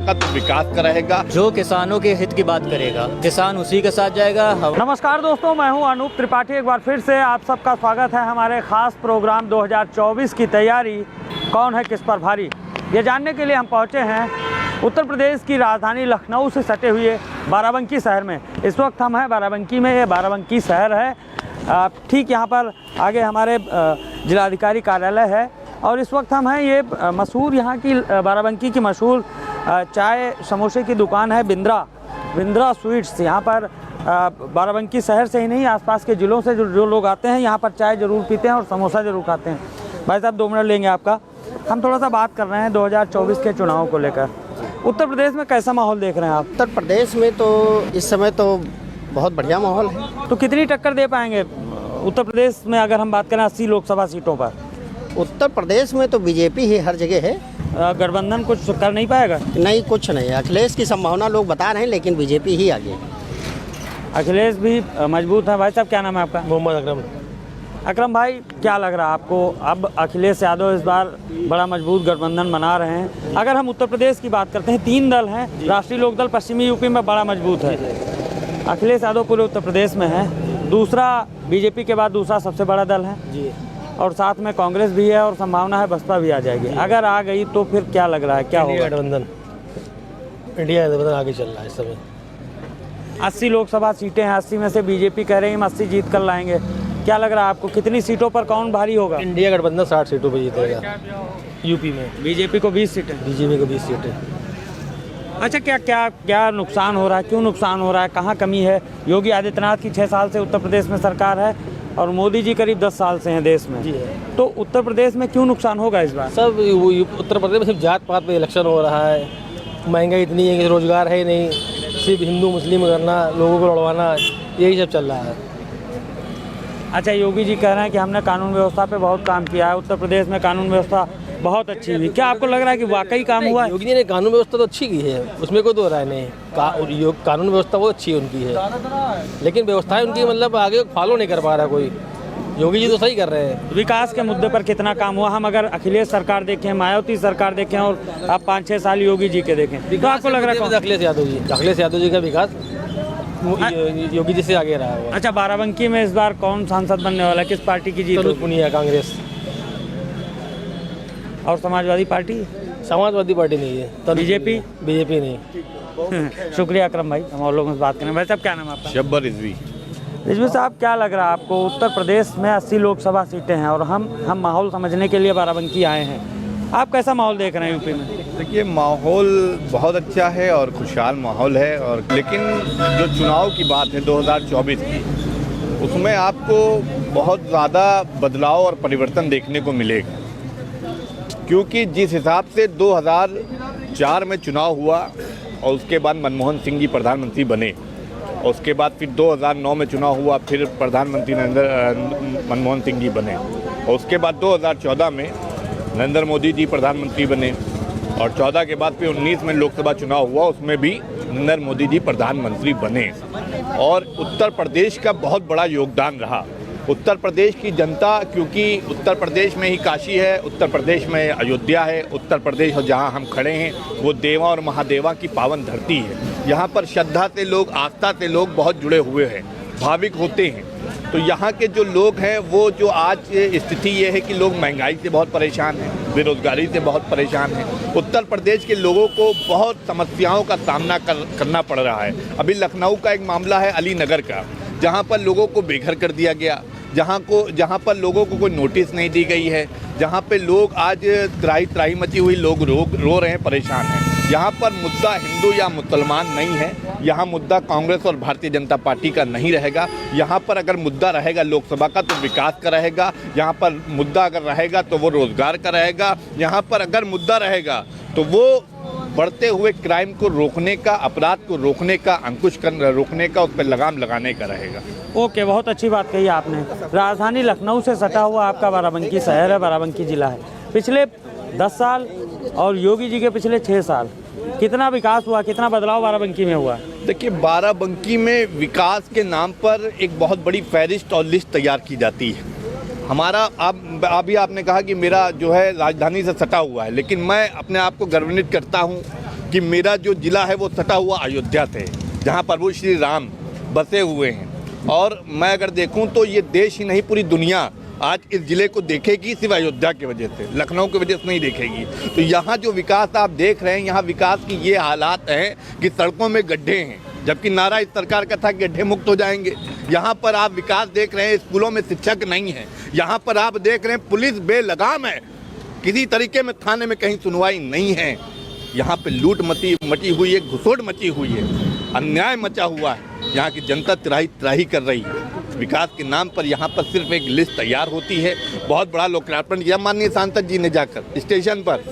का तो विकास कराएगा। जो किसानों के हित की बात करेगा किसान उसी के साथ जाएगा। नमस्कार दोस्तों, मैं हूं अनूप त्रिपाठी। एक बार फिर से आप सबका स्वागत है हमारे खास प्रोग्राम 2024 की तैयारी कौन है किस पर भारी। ये जानने के लिए हम पहुंचे हैं उत्तर प्रदेश की राजधानी लखनऊ से सटे हुए बाराबंकी शहर में। इस वक्त हम हैं बाराबंकी में। ये बाराबंकी शहर है, ठीक यहाँ पर आगे हमारे जिलाधिकारी कार्यालय है। और इस वक्त हम हैं ये मशहूर यहाँ की बाराबंकी की मशहूर चाय समोसे की दुकान है बिंद्रा स्वीट्स। यहाँ पर बाराबंकी शहर से ही नहीं, आसपास के ज़िलों से जो लोग आते हैं यहाँ पर चाय ज़रूर पीते हैं और समोसा ज़रूर खाते हैं। भाई साहब 2 मिनट लेंगे आपका। हम थोड़ा सा बात कर रहे हैं 2024 के चुनाव को लेकर। उत्तर प्रदेश में कैसा माहौल देख रहे हैं आप? उत्तर प्रदेश में तो इस समय तो बहुत बढ़िया माहौल है। तो कितनी टक्कर दे पाएंगे उत्तर प्रदेश में अगर हम बात करें 80 लोकसभा सीटों पर? उत्तर प्रदेश में तो बीजेपी ही हर जगह है। गठबंधन कुछ कर नहीं पाएगा? नहीं, कुछ नहीं। अखिलेश की संभावना लोग बता रहे हैं, लेकिन बीजेपी ही आगे। अखिलेश भी मजबूत है। भाई साहब क्या नाम है आपका? मोहम्मद अकरम भाई, क्या लग रहा है आपको? अब अखिलेश यादव इस बार बड़ा मजबूत गठबंधन बना रहे हैं। अगर हम उत्तर प्रदेश की बात करते हैं, 3 दल हैं। राष्ट्रीय लोकदल पश्चिमी यूपी में बड़ा मजबूत है। अखिलेश यादव पूरे उत्तर प्रदेश में है। दूसरा बीजेपी के बाद दूसरा सबसे बड़ा दल है जी। और साथ में कांग्रेस भी है और संभावना है बसपा भी आ जाएगी। अगर आ गई तो फिर क्या लग रहा है, क्या होगा? इंडिया गठबंधन आगे चल रहा है इस समय। 80 लोकसभा सीटें हैं। 80 में से बीजेपी कह रही है हम 80 जीत कर लाएंगे। क्या लग रहा है आपको, कितनी सीटों पर कौन भारी होगा? इंडिया गठबंधन 60 सीटों पर जीतेगा यूपी में। बीजेपी को 20 सीटें। बीजेपी को 20 सीटें। अच्छा, क्या नुकसान हो रहा है, क्यों नुकसान हो रहा है, कहाँ कमी है? योगी आदित्यनाथ की 6 साल से उत्तर प्रदेश में सरकार है और मोदी जी करीब 10 साल से हैं देश में। तो उत्तर प्रदेश में क्यों नुकसान होगा इस बार? सब उत्तर प्रदेश में सिर्फ जात पात पे इलेक्शन हो रहा है। महंगाई इतनी है कि रोजगार है ही नहीं, सिर्फ हिंदू मुस्लिम करना, लोगों को लड़वाना, यही सब चल रहा है। अच्छा, योगी जी कह रहे हैं कि हमने कानून व्यवस्था पे बहुत काम किया है, उत्तर प्रदेश में कानून व्यवस्था बहुत अच्छी हुई। क्या आपको लग रहा है कि वाकई काम हुआ है? योगी जी ने कानून व्यवस्था तो अच्छी की है, उसमें कोई दो राय नहीं। कानून व्यवस्था बहुत अच्छी उनकी है, लेकिन व्यवस्थाएं उनकी मतलब आगे फॉलो नहीं कर पा रहा कोई। योगी जी तो सही कर रहे हैं। विकास के मुद्दे पर कितना काम हुआ? हम अगर अखिलेश सरकार देखें, मायावती सरकार देखें और आप 5-6 साल योगी जी के देखें, तो आपको लग रहा है अखिलेश यादव जी का विकास योगी जी से आगे रहा है। अच्छा, बाराबंकी में इस बार कौन सांसद बनने वाला है? किस पार्टी की जीत? पुनिया कांग्रेस और समाजवादी पार्टी नहीं है। तो बीजेपी नहीं। शुक्रिया अकरम भाई, हम और लोगों से बात करें। भाई साहब क्या नाम है आपका? शब्बर रिजवी। रिजवी साहब, क्या लग रहा है आपको? उत्तर प्रदेश में 80 लोकसभा सीटें हैं और हम माहौल समझने के लिए बाराबंकी आए हैं। आप कैसा माहौल देख रहे हैं यूपी में? देखिए, माहौल बहुत अच्छा है और खुशहाल माहौल है। और लेकिन जो चुनाव की बात है 2024 की, उसमें आपको बहुत ज़्यादा बदलाव और परिवर्तन देखने को मिलेगा। क्योंकि जिस हिसाब से 2004 में चुनाव हुआ और उसके बाद मनमोहन सिंह जी प्रधानमंत्री बने, और उसके बाद फिर 2009 में चुनाव हुआ, फिर प्रधानमंत्री मनमोहन सिंह जी बने, और उसके बाद 2014 में नरेंद्र मोदी जी प्रधानमंत्री बने, और 14 के बाद फिर 19 में लोकसभा चुनाव हुआ, उसमें भी नरेंद्र मोदी जी प्रधानमंत्री बने। और उत्तर प्रदेश का बहुत बड़ा योगदान रहा। उत्तर प्रदेश की जनता, क्योंकि उत्तर प्रदेश में ही काशी है, उत्तर प्रदेश में अयोध्या है, उत्तर प्रदेश जहाँ हम खड़े हैं वो देवा और महादेवा की पावन धरती है। यहाँ पर श्रद्धा से लोग, आस्था से लोग बहुत जुड़े हुए हैं, भाविक होते हैं। तो यहाँ के जो लोग हैं वो जो आज स्थिति ये है कि लोग महंगाई से बहुत परेशान हैं, बेरोजगारी से बहुत परेशान हैं। उत्तर प्रदेश के लोगों को बहुत समस्याओं का सामना करना पड़ रहा है। अभी लखनऊ का एक मामला है अली नगर का, जहाँ पर लोगों को बेघर कर दिया गया, जहाँ पर लोगों को कोई नोटिस नहीं दी गई है, जहाँ पे लोग आज त्राही मची हुई, लोग रो रहे हैं, परेशान हैं। यहाँ पर मुद्दा हिंदू या मुसलमान नहीं है, यहाँ मुद्दा कांग्रेस और भारतीय जनता पार्टी का नहीं रहेगा। यहाँ पर अगर मुद्दा रहेगा लोकसभा का तो विकास का रहेगा, यहाँ पर मुद्दा अगर रहेगा तो वो रोजगार का रहेगा, यहाँ पर अगर मुद्दा रहेगा तो वो बढ़ते हुए क्राइम को रोकने का, अपराध को रोकने का, अंकुश रोकने का, उस पर लगाम लगाने का रहेगा। ओके, बहुत अच्छी बात कही आपने। राजधानी लखनऊ से सटा हुआ आपका बाराबंकी शहर है, बाराबंकी जिला है। पिछले 10 साल और योगी जी के पिछले 6 साल कितना विकास हुआ, कितना बदलाव बाराबंकी में हुआ? देखिए, बाराबंकी में विकास के नाम पर एक बहुत बड़ी फहरिस्त और लिस्ट तैयार की जाती है। हमारा अभी आपने कहा कि मेरा जो है राजधानी से सटा हुआ है, लेकिन मैं अपने आप को गर्वान्वित करता हूँ कि मेरा जो ज़िला है वो सटा हुआ अयोध्या से, जहाँ प्रभु श्री राम बसे हुए हैं। और मैं अगर देखूं तो ये देश ही नहीं पूरी दुनिया आज इस ज़िले को देखेगी सिर्फ अयोध्या की वजह से, लखनऊ की वजह से नहीं देखेगी। तो यहाँ जो विकास आप देख रहे हैं, यहाँ विकास की ये हालात हैं कि सड़कों में गड्ढे हैं, जबकि नारा इस सरकार का था कि गड्ढे मुक्त हो जाएंगे। यहाँ पर आप विकास देख रहे हैं, स्कूलों में शिक्षक नहीं है। यहाँ पर आप देख रहे हैं पुलिस बेलगाम है, किसी तरीके में थाने में कहीं सुनवाई नहीं है। यहाँ पे लूट मची हुई है, घुसोट मची हुई है, अन्याय मचा हुआ है। यहाँ की जनता त्राही कर रही है। विकास के नाम पर यहाँ पर सिर्फ एक लिस्ट तैयार होती है। बहुत बड़ा लोकार्पण किया माननीय सांसद जी ने जाकर स्टेशन पर,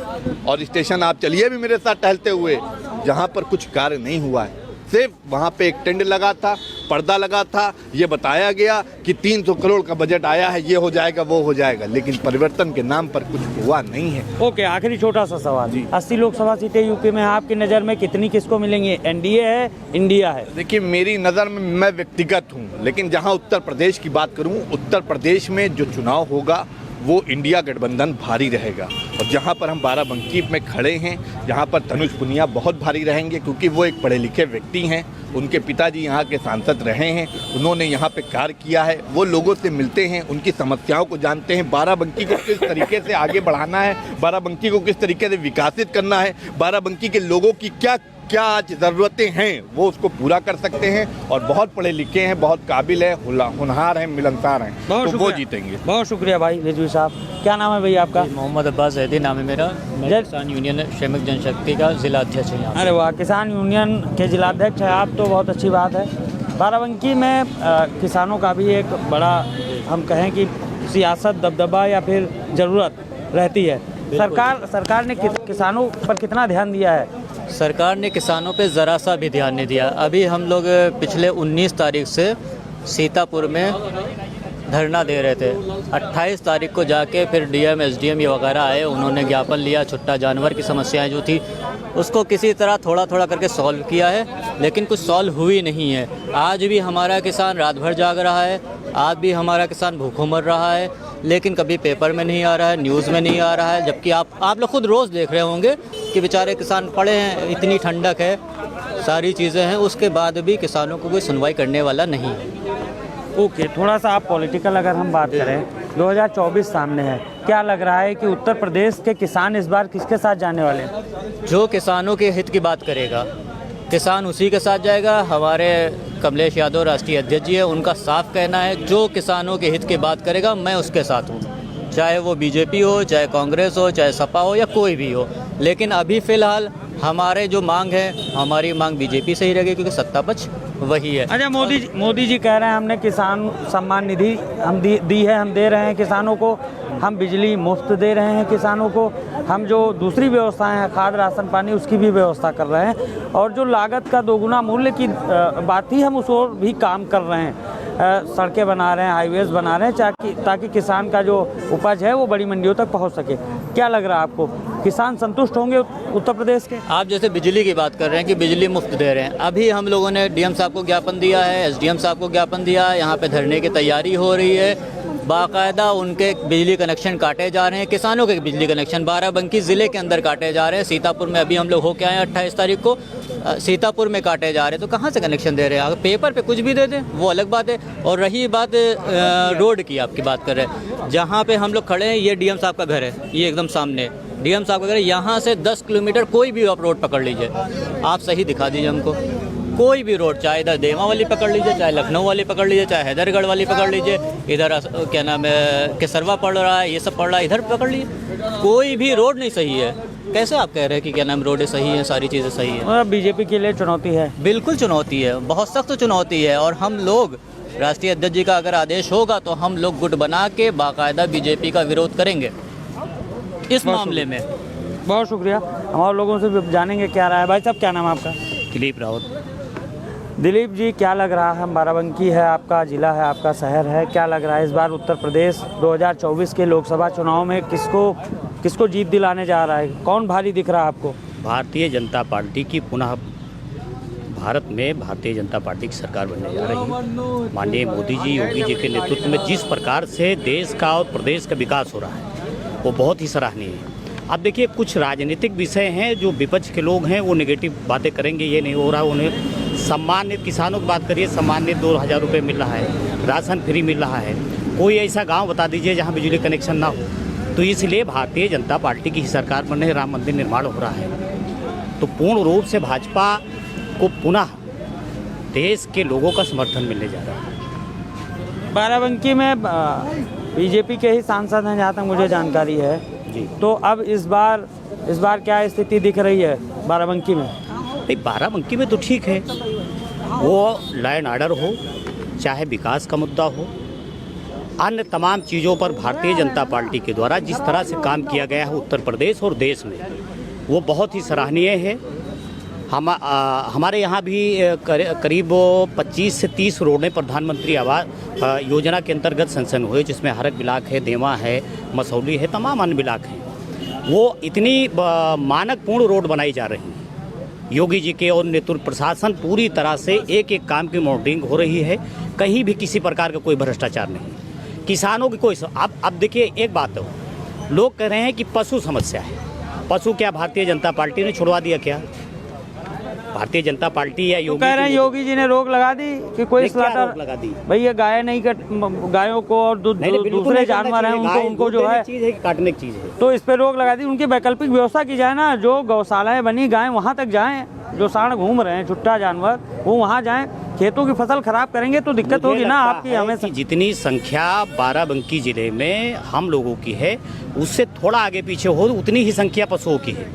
और स्टेशन आप चलिए भी मेरे साथ टहलते हुए, जहाँ पर कुछ कार्य नहीं हुआ है। सिर्फ वहाँ पे एक टेंट लगा था, पर्दा लगा था, ये बताया गया कि 300 करोड़ का बजट आया है, ये हो जाएगा वो हो जाएगा, लेकिन परिवर्तन के नाम पर कुछ हुआ नहीं है। ओके, आखिरी छोटा सा सवाल, 80 लोकसभा सीटें यूपी में, आपकी नज़र में कितनी किसको मिलेंगी? एनडीए है, इंडिया है? देखिए, मेरी नज़र में मैं व्यक्तिगत हूँ, लेकिन जहाँ उत्तर प्रदेश की बात करूँ, उत्तर प्रदेश में जो चुनाव होगा वो इंडिया गठबंधन भारी रहेगा। और जहाँ पर हम बाराबंकी में खड़े हैं, यहाँ पर तनुज पुनिया बहुत भारी रहेंगे, क्योंकि वो एक पढ़े लिखे व्यक्ति हैं। उनके पिताजी यहाँ के सांसद रहे हैं, उन्होंने यहाँ पे कार्य किया है, वो लोगों से मिलते हैं, उनकी समस्याओं को जानते हैं। बाराबंकी को किस तरीके से आगे बढ़ाना है, बाराबंकी को किस तरीके से विकसित करना है, बाराबंकी के लोगों की क्या क्या आज ज़रूरतें हैं, वो उसको पूरा कर सकते हैं। और बहुत पढ़े लिखे हैं, बहुत काबिल है, होनहार हैं, मिलनसार हैं, तो वो जीतेंगे। बहुत शुक्रिया भाई रिजवी साहब। क्या नाम है भैया आपका? मोहम्मद अब्बास जैदी नाम है मेरा। मैं किसान यूनियन श्रमिक जनशक्ति का जिला अध्यक्ष है यहाँ। अरे वाह, किसान यूनियन के जिलाध्यक्ष हैं आप, तो बहुत अच्छी बात है। बाराबंकी में किसानों का भी एक बड़ा, हम कहें कि सियासत, दबदबा या फिर ज़रूरत रहती है। सरकार ने किसानों पर कितना ध्यान दिया है? सरकार ने किसानों पे ज़रा सा भी ध्यान नहीं दिया। अभी हम लोग पिछले 19 तारीख से सीतापुर में धरना दे रहे थे। 28 तारीख को जाके फिर डीएम एसडीएम ये वगैरह आए, उन्होंने ज्ञापन लिया। छुट्टा जानवर की समस्याएं जो थी उसको किसी तरह थोड़ा थोड़ा करके सॉल्व किया है, लेकिन कुछ सॉल्व हुई नहीं है। आज भी हमारा किसान रात भर जाग रहा है, आज भी हमारा किसान भूखों मर रहा है, लेकिन कभी पेपर में नहीं आ रहा है, न्यूज़ में नहीं आ रहा है। जबकि आप लोग खुद रोज़ देख रहे होंगे कि बेचारे किसान पड़े हैं, इतनी ठंडक है, सारी चीज़ें हैं, उसके बाद भी किसानों को कोई सुनवाई करने वाला नहीं है। ओके, थोड़ा सा आप पॉलिटिकल अगर हम बात करें, 2024 सामने है, क्या लग रहा है कि उत्तर प्रदेश के किसान इस बार किसके साथ जाने वाले हैं? जो किसानों के हित की बात करेगा, किसान उसी के साथ जाएगा। हमारे कमलेश यादव राष्ट्रीय अध्यक्ष जी है, उनका साफ कहना है जो किसानों के हित की बात करेगा मैं उसके साथ हूँ, चाहे वो बीजेपी हो, चाहे कांग्रेस हो, चाहे सपा हो या कोई भी हो। लेकिन अभी फ़िलहाल हमारे जो मांग है, हमारी मांग बीजेपी से ही रहेगी, क्योंकि सत्ता पक्ष वही है। अच्छा, मोदी जी कह रहे हैं हमने किसान सम्मान निधि हम दी है, हम दे रहे हैं किसानों को, हम बिजली मुफ्त दे रहे हैं किसानों को, हम जो दूसरी व्यवस्थाएं हैं, खाद राशन पानी, उसकी भी व्यवस्था कर रहे हैं, और जो लागत का दोगुना मूल्य की बात थी, हम उस ओर भी काम कर रहे हैं। सड़कें बना रहे हैं, हाईवेज बना रहे हैं, ताकि किसान का जो उपज है वो बड़ी मंडियों तक पहुंच सके। क्या लग रहा है आपको, किसान संतुष्ट होंगे उत्तर प्रदेश के? आप जैसे बिजली की बात कर रहे हैं कि बिजली मुफ्त दे रहे हैं, अभी हम लोगों ने डीएम साहब को ज्ञापन दिया है, एसडीएम साहब को ज्ञापन दिया है, यहाँ पे धरने की तैयारी हो रही है। बाकायदा उनके बिजली कनेक्शन काटे जा रहे हैं, किसानों के बिजली कनेक्शन बाराबंकी ज़िले के अंदर काटे जा रहे हैं। सीतापुर में अभी हम लोग होके आए हैं 28 तारीख को, सीतापुर में काटे जा रहे हैं, तो कहाँ से कनेक्शन दे रहे हैं? अगर पेपर पे कुछ भी दे दें वो अलग बात है। और रही बात रोड की, आपकी बात कर रहे हैं, जहाँ पे हम लोग खड़े हैं ये डीएम साहब का घर है, ये एकदम सामने डीएम साहब का घर है। यहाँ से 10 किलोमीटर कोई भी आप रोड पकड़ लीजिए, आप सही दिखा दीजिए हमको, कोई भी रोड, चाहे इधर देवा वाली पकड़ लीजिए, चाहे लखनऊ वाली पकड़ लीजिए, चाहे हैदरगढ़ वाली पकड़ लीजिए, इधर क्या नाम है केसरवा पड़ रहा है, ये सब पड़ रहा है, इधर पकड़ लीजिए, कोई भी रोड नहीं सही है। कैसे आप कह रहे हैं कि क्या नाम रोडें सही हैं, सारी चीज़ें सही हैं? बीजेपी के लिए चुनौती है, बिल्कुल चुनौती है, बहुत सख्त चुनौती है। और हम लोग राष्ट्रीय अध्यक्ष जी का अगर आदेश होगा तो हम लोग गुट बना के बाकायदा बीजेपी का विरोध करेंगे इस मामले में। बहुत शुक्रिया, हम और लोगों से भी जानेंगे क्या रहा है। भाई साहब, क्या नाम है आपका? दिलीप रावत। दिलीप जी, क्या लग रहा है, बाराबंकी है आपका ज़िला है, आपका शहर है, क्या लग रहा है इस बार उत्तर प्रदेश 2024 के लोकसभा चुनाव में किसको जीत दिलाने जा रहा है? कौन भारी दिख रहा है आपको? भारतीय जनता पार्टी की पुनः भारत में भारतीय जनता पार्टी की सरकार बनने जा रही है। माननीय मोदी जी, योगी जी के नेतृत्व में जिस प्रकार से देश का और प्रदेश का विकास हो रहा है वो बहुत ही सराहनीय है। अब देखिए, कुछ राजनीतिक विषय हैं जो विपक्ष के लोग हैं वो नेगेटिव बातें करेंगे, ये नहीं हो रहा। उन्हें सम्मानित किसानों की बात करिए, सम्मानित 2000 रुपये मिल रहा है, राशन फ्री मिल रहा है। कोई ऐसा गांव बता दीजिए जहां बिजली कनेक्शन ना हो। तो इसलिए भारतीय जनता पार्टी की सरकार बनने, राम मंदिर निर्माण हो रहा है, तो पूर्ण रूप से भाजपा को पुनः देश के लोगों का समर्थन मिलने जा रहा है। बाराबंकी में बीजेपी के ही सांसद हैं जहाँ तक मुझे जानकारी है जी। तो अब इस बार क्या स्थिति दिख रही है बाराबंकी में? नहीं, बाराबंकी में तो ठीक है, वो लॉ एंड ऑर्डर हो, चाहे विकास का मुद्दा हो, अन्य तमाम चीज़ों पर भारतीय जनता पार्टी के द्वारा जिस तरह से काम किया गया है उत्तर प्रदेश और देश में, वो बहुत ही सराहनीय है। हमारे यहाँ भी करीब 25 से 30 रोडें प्रधानमंत्री आवास योजना के अंतर्गत संसन हुए, जिसमें हरक ब्लाक है, देवा है, मसौली है, तमाम अन्य ब्लाक हैं। वो इतनी मानकपूर्ण रोड बनाई जा रही हैं योगी जी के और नेतृत्व प्रशासन पूरी तरह से एक एक काम की मॉनिटरिंग हो रही है। कहीं भी किसी प्रकार का कोई भ्रष्टाचार नहीं, किसानों की कोई अब देखिए एक बात हो, लोग कह रहे हैं कि पशु समस्या है। पशु क्या भारतीय जनता पार्टी ने छुड़वा दिया क्या? भारतीय जनता पार्टी या योगी कह रहे हैं योगी जी ने रोक लगा दी कि कोई स्लॉटर लगा दी? भैया गाय नहीं गायों को और दूसरे जानवर हैं उनको जो है चीज़ है, काटने की चीज़ है, तो इस पे रोक लगा दी। उनकी वैकल्पिक व्यवस्था की जाए ना, जो गौशालाएं बनी गाय वहाँ तक जाएं, जो सांड घूम रहे हैं छुट्टा जानवर वो वहाँ जाएं। खेतों की फसल खराब करेंगे तो दिक्कत होगी ना आपकी। हमें जितनी संख्या बाराबंकी जिले में हम लोगों की है उससे थोड़ा आगे पीछे हो उतनी ही संख्या पशुओं की है।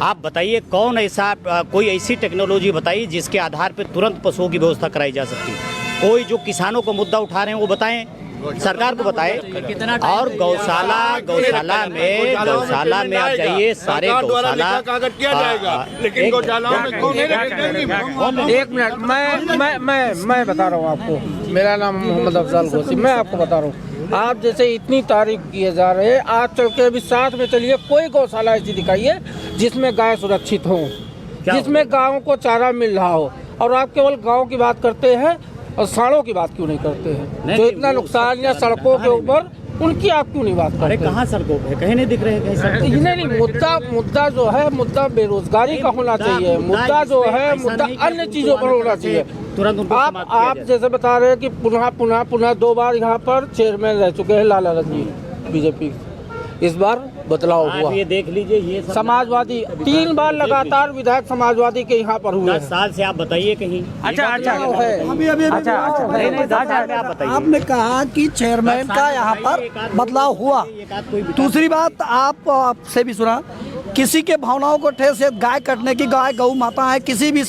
आप बताइए कौन ऐसा कोई ऐसी टेक्नोलॉजी बताइए जिसके आधार पर तुरंत पशुओं की व्यवस्था कराई जा सकती है। कोई जो किसानों को मुद्दा उठा रहे हैं वो बताएं, सरकार को बताएं। और गौशाला में आप जाइए, सारे गौशाला लेकिन गौशालाओं में एक मिनट, मैं बता रहा हूँ आपको। मेरा नाम मोहम्मद अफजल घोसी, मैं आपको बता रहा हूँ। आप जैसे इतनी तारीफ किए जा रहे हैं, आज चल के अभी साथ में चलिए कोई गौशाला ऐसी दिखाइए जिसमें गाय सुरक्षित हो, जिसमें गायों को चारा मिल रहा हो, और आप केवल गाँव की बात करते हैं और सांडों की बात क्यों नहीं करते हैं? जो इतना नुकसान या सड़कों के ऊपर उनकी आप क्यों नहीं बात करते? कहाँ सड़कों पे कहीं नहीं दिख रहे हैं, कहीं नहीं, मुद्दा जो है, मुद्दा बेरोजगारी का होना चाहिए, मुद्दा जो है मुद्दा अन्य चीजों पर होना चाहिए। तुरंत आप जैसे बता रहे हैं कि पुनः 2 बार यहाँ पर चेयरमैन रह चुके हैं लाला रंजीत बीजेपी, इस बार बदलाव हुआ। ये देख लीजिए, ये समाजवादी 3 बार लगातार विधायक समाजवादी के यहाँ पर हुए 10 साल से। आप बताइए कहीं। अच्छा आपने कहा कि चेयरमैन का यहाँ पर बदलाव हुआ। दूसरी बात आपसे भी सुना, किसी के भावनाओं को ठेस, गाय कटने की, गाय गौ माता है, किसी भी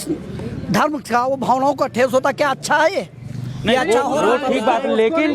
धर्म का वो भावनाओं को ठेस होता, क्या अच्छा है ये? नहीं, अच्छा हो रहा है, ठीक बात है, लेकिन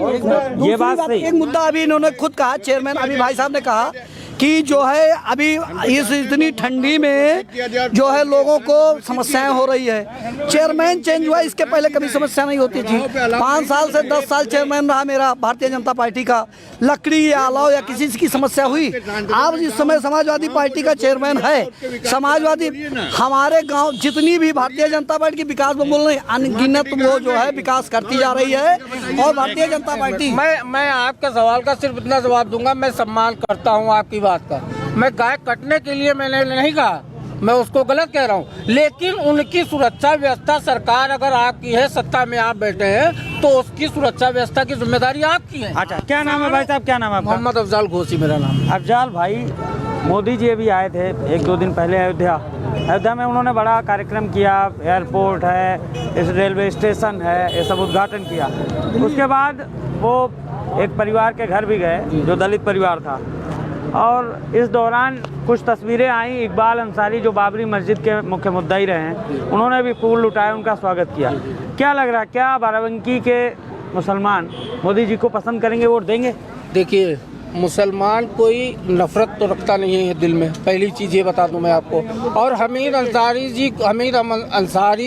ये बात सही। एक मुद्दा अभी इन्होंने खुद कहा, चेयरमैन अभी भाई साहब ने कहा कि जो है अभी इस इतनी ठंडी में जो है लोगों को समस्याएं हो रही है। चेयरमैन चेंज हुआ, इसके पहले कभी समस्या नहीं होती थी। 5 साल से 10 साल चेयरमैन रहा मेरा भारतीय जनता पार्टी का, लकड़ी या अलाव या किसी की समस्या हुई। अब इस समय समाजवादी पार्टी का चेयरमैन है, समाजवादी हमारे गाँव जितनी भी भारतीय जनता पार्टी की विकास में बोल रही अनगिनत वो जो है विकास करती जा रही है। और भारतीय जनता पार्टी, मैं आपके सवाल का सिर्फ इतना जवाब दूंगा, मैं सम्मान करता हूँ आपकी बात का। मैं गाय कटने के लिए मैंने नहीं कहा, मैं उसको गलत कह रहा हूँ, लेकिन उनकी सुरक्षा व्यवस्था सरकार अगर आपकी है, सत्ता में आप बैठे हैं, तो उसकी सुरक्षा व्यवस्था की जिम्मेदारी आपकी है। अच्छा, क्या नाम है भाई साहब, क्या नाम है आपका? मोहम्मद अफजल घोसी मेरा नाम। अफजल भाई, मोदी जी अभी आए थे 1-2 दिन पहले अयोध्या में, उन्होंने बड़ा कार्यक्रम किया, एयरपोर्ट है, इस रेलवे स्टेशन है, ये सब उद्घाटन किया। उसके बाद वो एक परिवार के घर भी गए जो दलित परिवार था, और इस दौरान कुछ तस्वीरें आई। इकबाल अंसारी जो बाबरी मस्जिद के मुख्य मुद्दाई रहे हैं, उन्होंने भी फूल उठाए, उनका स्वागत किया। क्या लग रहा है, क्या बाराबंकी के मुसलमान मोदी जी को पसंद करेंगे, वोट देंगे? देखिए, मुसलमान कोई नफरत तो रखता नहीं है दिल में, पहली चीज़ ये बता दूं मैं आपको। और हमीद अंसारी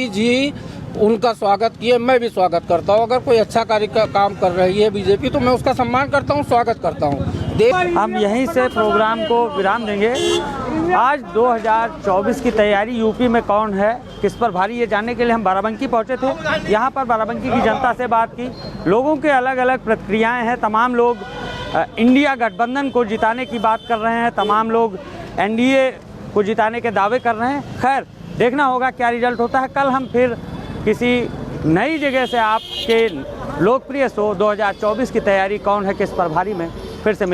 जी उनका स्वागत किए, मैं भी स्वागत करता हूं। अगर कोई अच्छा कार्य का काम कर रही है बीजेपी तो मैं उसका सम्मान करता हूं, स्वागत करता हूं। हम यहीं से प्रोग्राम को विराम देंगे। आज 2024 की तैयारी यूपी में कौन है, किस पर भारी, ये जानने के लिए हम बाराबंकी पहुंचे थे। यहाँ पर बाराबंकी की जनता से बात की, लोगों के अलग अलग प्रतिक्रियाएं हैं। तमाम लोग इंडिया गठबंधन को जिताने की बात कर रहे हैं, तमाम लोग एनडीए को जिताने के दावे कर रहे हैं। खैर देखना होगा क्या रिजल्ट होता है। कल हम फिर किसी नई जगह से आपके लोकप्रिय शो 2024 की तैयारी कौन है किस पर भारी में फिर से मिलेंगे।